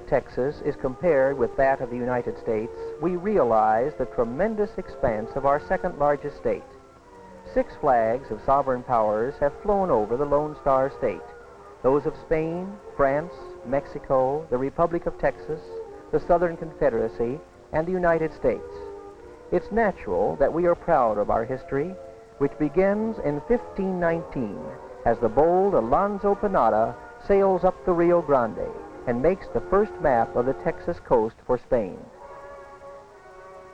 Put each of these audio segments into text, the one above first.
Texas is compared with that of the United States, we realize the tremendous expanse of our second largest state. 6 flags of sovereign powers have flown over the Lone Star State, those of Spain, France, Mexico, the Republic of Texas, the Southern Confederacy, and the United States. It's natural that we are proud of our history, which begins in 1519 as the bold Alonso Pinada sails up the Rio Grande and makes the first map of the Texas coast for Spain.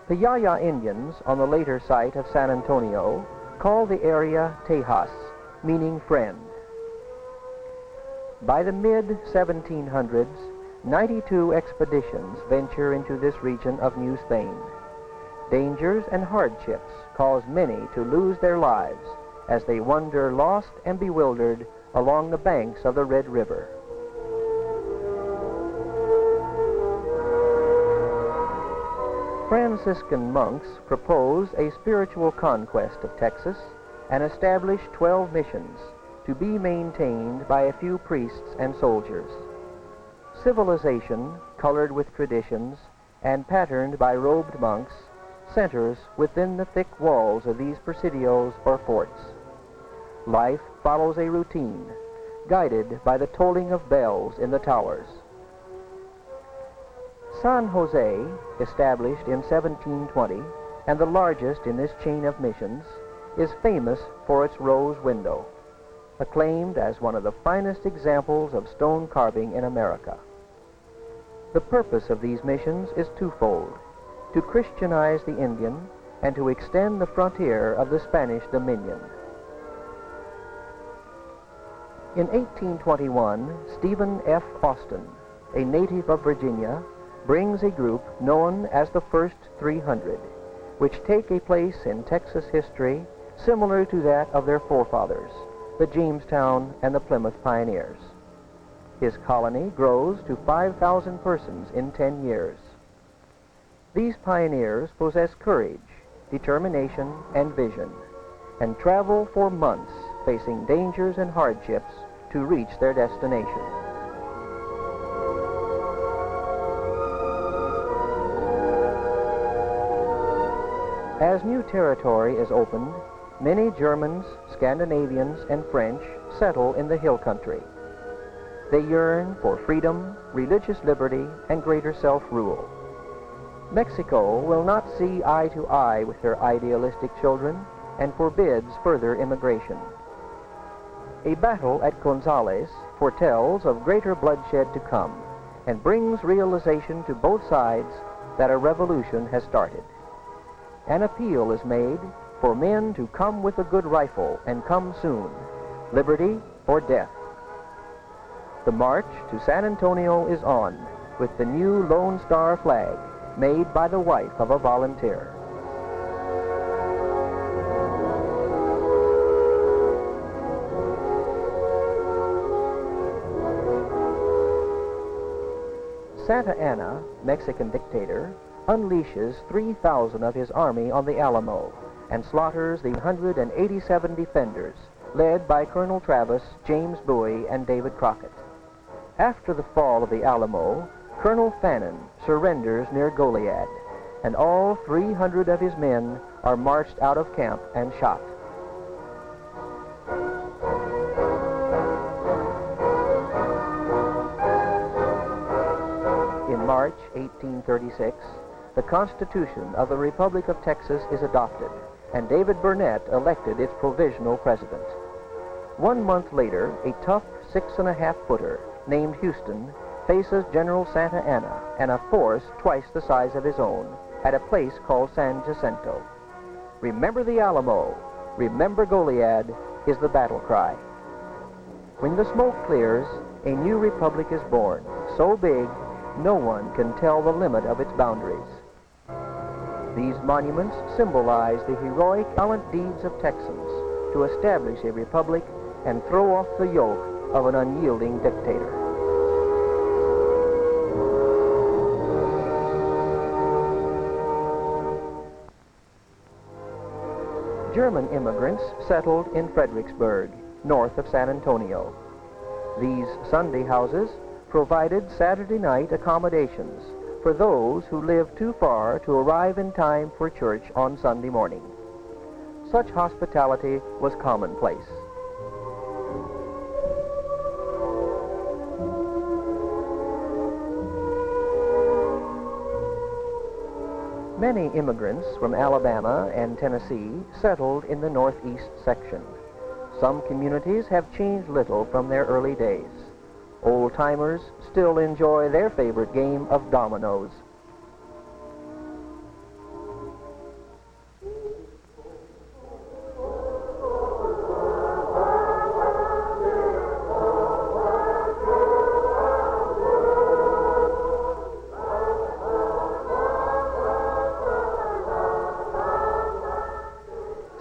The Yaya Indians on the later site of San Antonio called the area Tejas, meaning friend. By the mid-1700s, 92 expeditions venture into this region of New Spain. Dangers and hardships cause many to lose their lives as they wander lost and bewildered along the banks of the Red River. Franciscan monks proposed a spiritual conquest of Texas and established 12 missions to be maintained by a few priests and soldiers. Civilization, colored with traditions and patterned by robed monks, centers within the thick walls of these presidios or forts. Life follows a routine, guided by the tolling of bells in the towers. San Jose, established in 1720, and the largest in this chain of missions, is famous for its rose window, acclaimed as one of the finest examples of stone carving in America. The purpose of these missions is twofold: to Christianize the Indian and to extend the frontier of the Spanish dominion. In 1821, Stephen F. Austin, a native of Virginia, brings a group known as the First 300, which take a place in Texas history similar to that of their forefathers, the Jamestown and the Plymouth pioneers. His colony grows to 5,000 persons in 10 years. These pioneers possess courage, determination, and vision, and travel for months facing dangers and hardships to reach their destination. As new territory is opened, many Germans, Scandinavians, and French settle in the hill country. They yearn for freedom, religious liberty, and greater self-rule. Mexico will not see eye to eye with her idealistic children and forbids further immigration. A battle at Gonzales foretells of greater bloodshed to come and brings realization to both sides that a revolution has started. An appeal is made for men to come with a good rifle and come soon, liberty or death. The march to San Antonio is on with the new Lone Star flag made by the wife of a volunteer. Santa Anna, Mexican dictator, unleashes 3,000 of his army on the Alamo and slaughters the 187 defenders, led by Colonel Travis, James Bowie, and David Crockett. After the fall of the Alamo, Colonel Fannin surrenders near Goliad, and all 300 of his men are marched out of camp and shot. In March 1836, the Constitution of the Republic of Texas is adopted, and David Burnett elected its provisional president. 1 month later, a tough 6.5-footer named Houston faces General Santa Anna and a force twice the size of his own at a place called San Jacinto. Remember the Alamo, remember Goliad is the battle cry. When the smoke clears, a new republic is born, so big no one can tell the limit of its boundaries. These monuments symbolize the heroic, gallant deeds of Texans to establish a republic and throw off the yoke of an unyielding dictator. German immigrants settled in Fredericksburg, north of San Antonio. These Sunday houses provided Saturday night accommodations for those who lived too far to arrive in time for church on Sunday morning. Such hospitality was commonplace. Many immigrants from Alabama and Tennessee settled in the northeast section. Some communities have changed little from their early days. Old-timers still enjoy their favorite game of dominoes.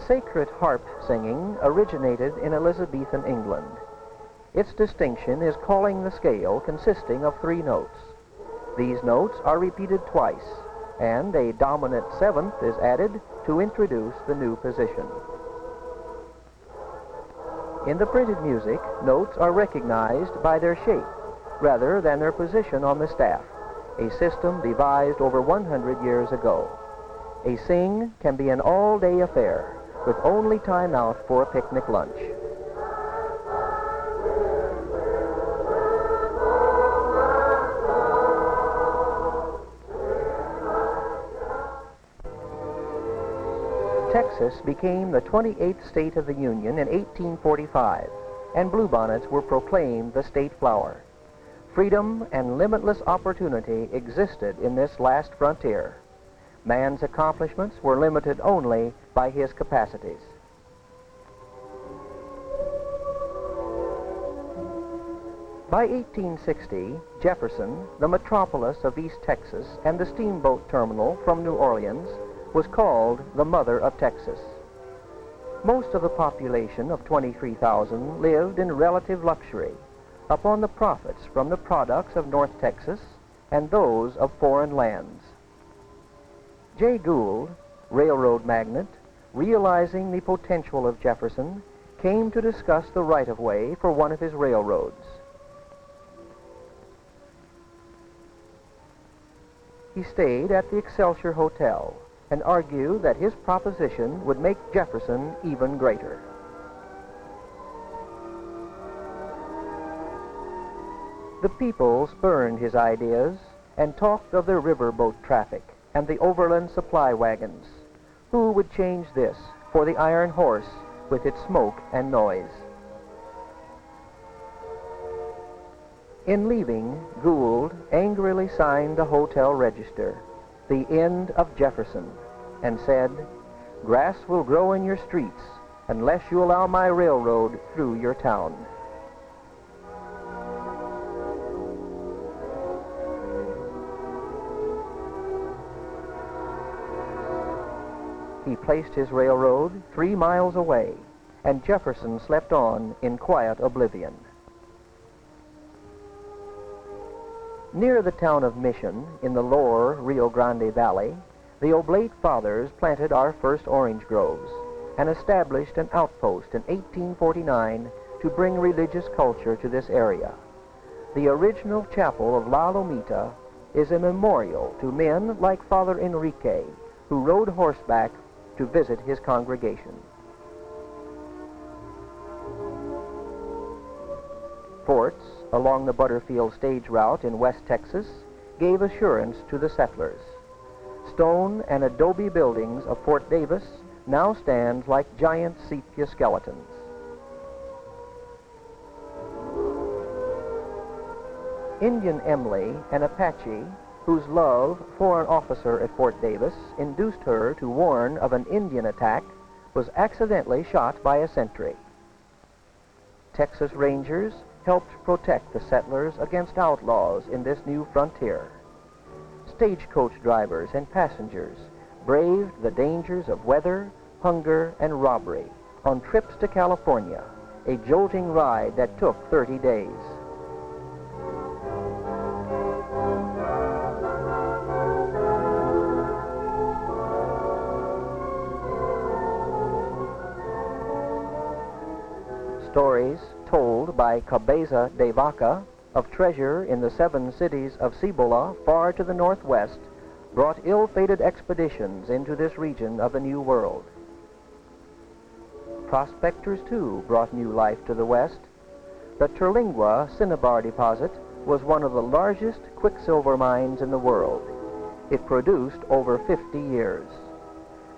Sacred harp singing originated in Elizabethan England. Its distinction is calling the scale consisting of 3 notes. These notes are repeated twice, and a dominant 7th is added to introduce the new position. In the printed music, notes are recognized by their shape rather than their position on the staff, a system devised over 100 years ago. A sing can be an all-day affair, with only time out for a picnic lunch. Texas became the 28th state of the Union in 1845, and bluebonnets were proclaimed the state flower. Freedom and limitless opportunity existed in this last frontier. Man's accomplishments were limited only by his capacities. By 1860, Jefferson, the metropolis of East Texas and the steamboat terminal from New Orleans, was called the Mother of Texas. Most of the population of 23,000 lived in relative luxury upon the profits from the products of North Texas and those of foreign lands. Jay Gould, railroad magnate, realizing the potential of Jefferson, came to discuss the right-of-way for one of his railroads. He stayed at the Excelsior Hotel and argued that his proposition would make Jefferson even greater. The people spurned his ideas and talked of the riverboat traffic and the overland supply wagons. Who would change this for the iron horse with its smoke and noise? In leaving, Gould angrily signed the hotel register, "The End of Jefferson," and said, "Grass will grow in your streets unless you allow my railroad through your town." He placed his railroad 3 miles away, and Jefferson slept on in quiet oblivion. Near the town of Mission, in the lower Rio Grande Valley, the Oblate Fathers planted our first orange groves and established an outpost in 1849 to bring religious culture to this area. The original chapel of La Lomita is a memorial to men like Father Enrique, who rode horseback to visit his congregation. Forts along the Butterfield stage route in West Texas gave assurance to the settlers. Stone and adobe buildings of Fort Davis now stand like giant sepia skeletons. Indian Emily, an Apache, whose love for an officer at Fort Davis induced her to warn of an Indian attack, was accidentally shot by a sentry. Texas Rangers helped protect the settlers against outlaws in this new frontier. Stagecoach drivers and passengers braved the dangers of weather, hunger, and robbery on trips to California, a jolting ride that took 30 days. Stories told by Cabeza de Vaca of treasure in the 7 cities of Cibola, far to the northwest, brought ill-fated expeditions into this region of the New World. Prospectors, too, brought new life to the west. The Terlingua cinnabar deposit was one of the largest quicksilver mines in the world. It produced over 50 years.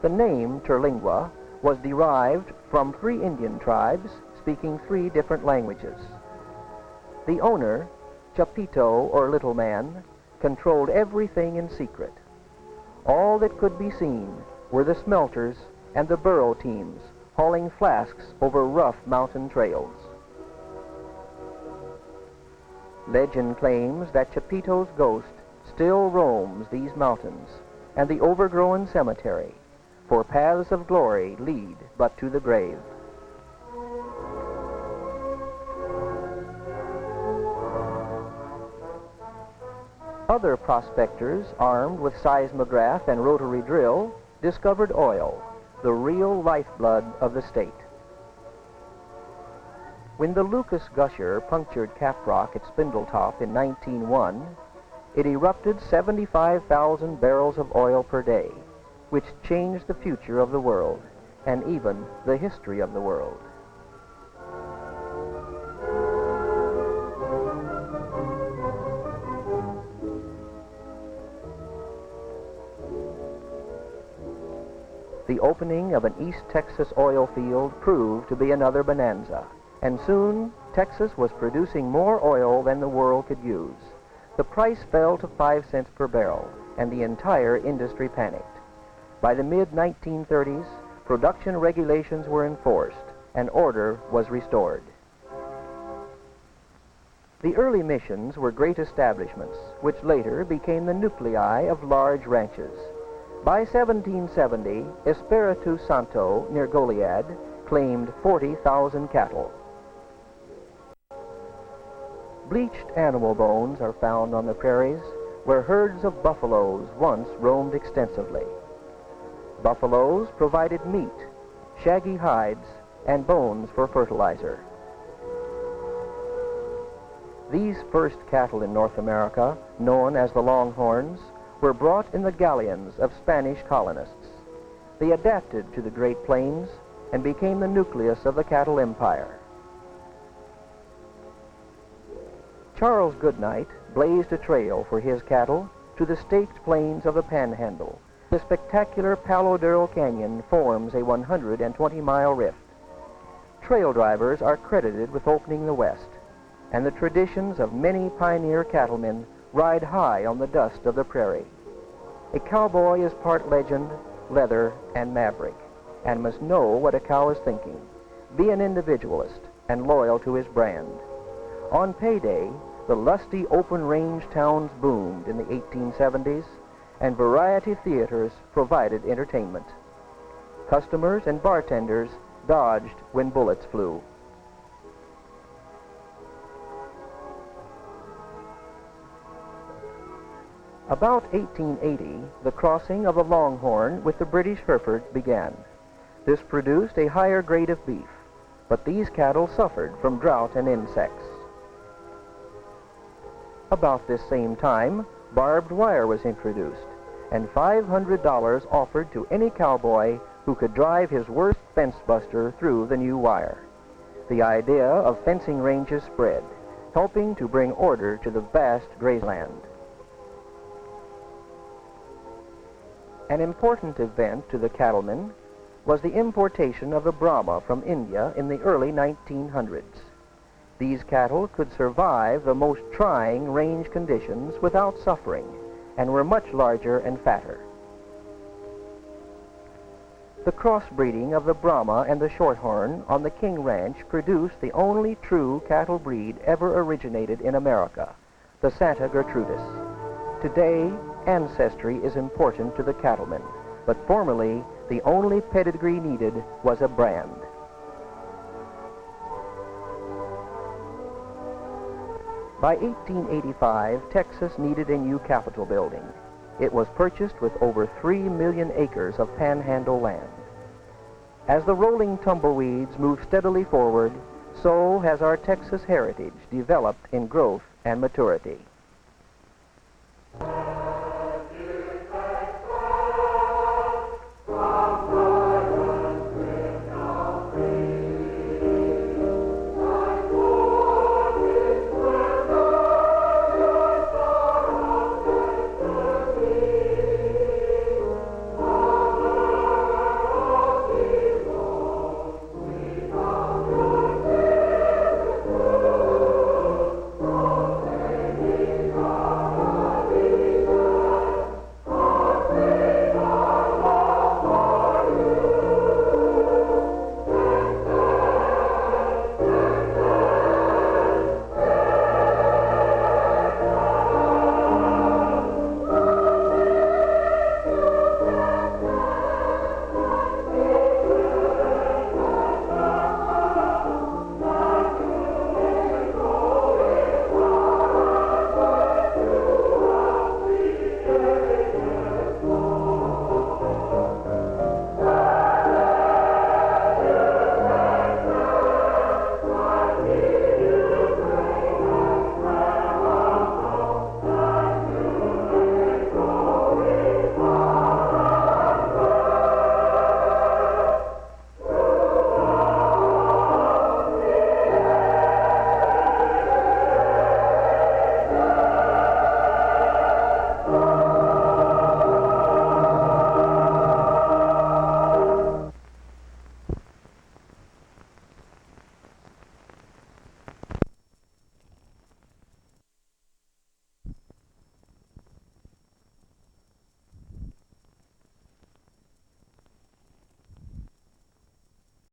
The name Terlingua was derived from 3 Indian tribes speaking 3 different languages. The owner, Chapito or Little Man, controlled everything in secret. All that could be seen were the smelters and the burro teams hauling flasks over rough mountain trails. Legend claims that Chapito's ghost still roams these mountains and the overgrown cemetery, for paths of glory lead but to the grave. Other prospectors, armed with seismograph and rotary drill, discovered oil, the real lifeblood of the state. When the Lucas Gusher punctured Caprock at Spindletop in 1901, it erupted 75,000 barrels of oil per day, which changed the future of the world and even the history of the world. The opening of an East Texas oil field proved to be another bonanza, and soon Texas was producing more oil than the world could use. The price fell to 5 cents per barrel, and the entire industry panicked. By the mid-1930s, production regulations were enforced, and order was restored. The early missions were great establishments, which later became the nuclei of large ranches. By 1770, Espiritu Santo, near Goliad, claimed 40,000 cattle. Bleached animal bones are found on the prairies, where herds of buffaloes once roamed extensively. Buffaloes provided meat, shaggy hides, and bones for fertilizer. These first cattle in North America, known as the Longhorns, were brought in the galleons of Spanish colonists. They adapted to the Great Plains and became the nucleus of the cattle empire. Charles Goodnight blazed a trail for his cattle to the staked plains of the Panhandle. The spectacular Palo Duro Canyon forms a 120-mile rift. Trail drivers are credited with opening the West, and the traditions of many pioneer cattlemen ride high on the dust of the prairie. A cowboy is part legend, leather, and maverick, and must know what a cow is thinking, be an individualist, and loyal to his brand. On payday, the lusty open-range towns boomed in the 1870s, and variety theaters provided entertainment. Customers and bartenders dodged when bullets flew. About 1880, the crossing of the Longhorn with the British Herefords began. This produced a higher grade of beef, but these cattle suffered from drought and insects. About this same time, barbed wire was introduced, and $500 offered to any cowboy who could drive his worst fence buster through the new wire. The idea of fencing ranges spread, helping to bring order to the vast grazeland. An important event to the cattlemen was the importation of the Brahma from India in the early 1900s. These cattle could survive the most trying range conditions without suffering, and were much larger and fatter. The crossbreeding of the Brahma and the Shorthorn on the King Ranch produced the only true cattle breed ever originated in America, the Santa Gertrudis. Today, ancestry is important to the cattlemen, but formerly the only pedigree needed was a brand. By 1885, Texas needed a new Capitol building. It was purchased with over 3 million acres of panhandle land. As the rolling tumbleweeds move steadily forward, so has our Texas heritage developed in growth and maturity.